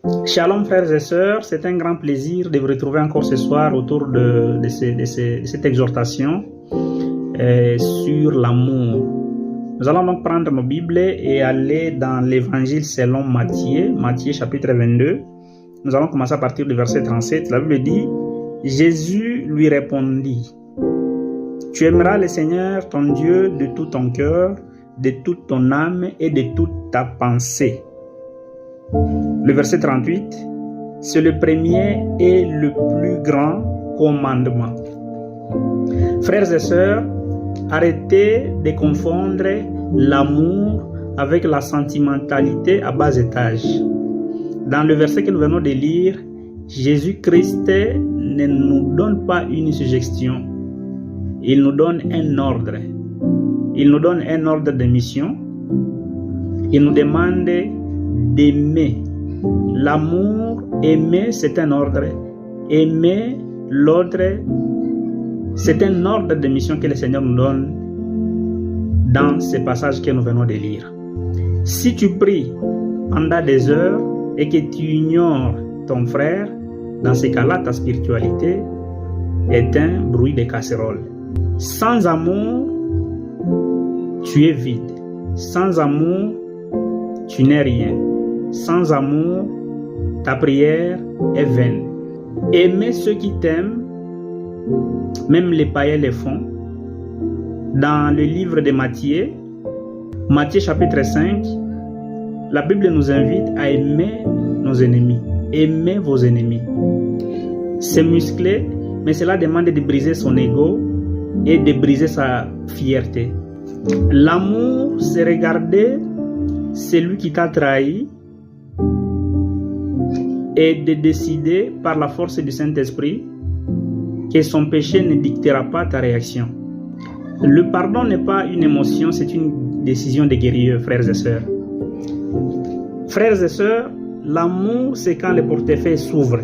Shalom frères et sœurs, c'est un grand plaisir de vous retrouver encore ce soir autour de cette exhortation sur l'amour. Nous allons donc prendre nos Bibles et aller dans l'évangile selon Matthieu chapitre 22. Nous allons commencer à partir du verset 37. La Bible dit, Jésus lui répondit, tu aimeras le Seigneur ton Dieu de tout ton cœur, de toute ton âme et de toute ta pensée. Le verset 38, c'est le premier et le plus grand commandement. Frères et sœurs, arrêtez de confondre l'amour avec la sentimentalité à bas étage. Dans le verset que nous venons de lire, Jésus-Christ ne nous donne pas une suggestion. Il nous donne un ordre. Il nous donne un ordre de mission. Il nous demande d'aimer. L'amour, aimer, c'est un ordre. Aimer l'autre, c'est un ordre de mission que le Seigneur nous donne dans ces passages que nous venons de lire. Si tu pries pendant des heures et que tu ignores ton frère, dans ces cas-là, ta spiritualité est un bruit de casserole. Sans amour, tu es vide. Sans amour, tu n'es rien. Sans amour, ta prière est vaine. Aimer ceux qui t'aiment, même les païens le font. Dans le livre de Matthieu chapitre 5, la Bible nous invite à aimer nos ennemis. Aimez vos ennemis. C'est musclé, mais cela demande de briser son ego et de briser sa fierté. L'amour, c'est regarder celui qui t'a trahi et de décider par la force du Saint-Esprit que son péché ne dictera pas ta réaction. Le pardon n'est pas une émotion, c'est une décision de guerrier, frères et sœurs. Frères et sœurs, l'amour, c'est quand le portefeuille s'ouvre.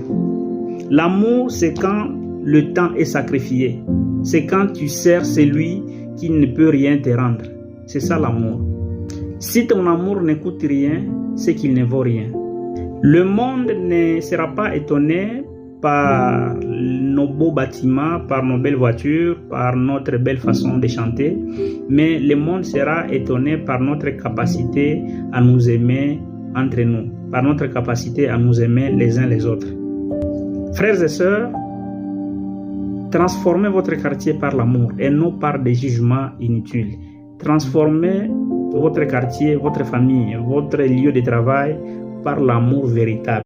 L'amour, c'est quand le temps est sacrifié. C'est quand tu sers celui qui ne peut rien te rendre. C'est ça l'amour. Si ton amour ne coûte rien, c'est qu'il ne vaut rien. Le monde ne sera pas étonné par nos beaux bâtiments, par nos belles voitures, par notre belle façon de chanter, mais le monde sera étonné par notre capacité à nous aimer entre nous, par notre capacité à nous aimer les uns les autres. Frères et sœurs, transformez votre quartier par l'amour et non par des jugements inutiles. Transformez votre quartier, votre famille, votre lieu de travail par l'amour véritable.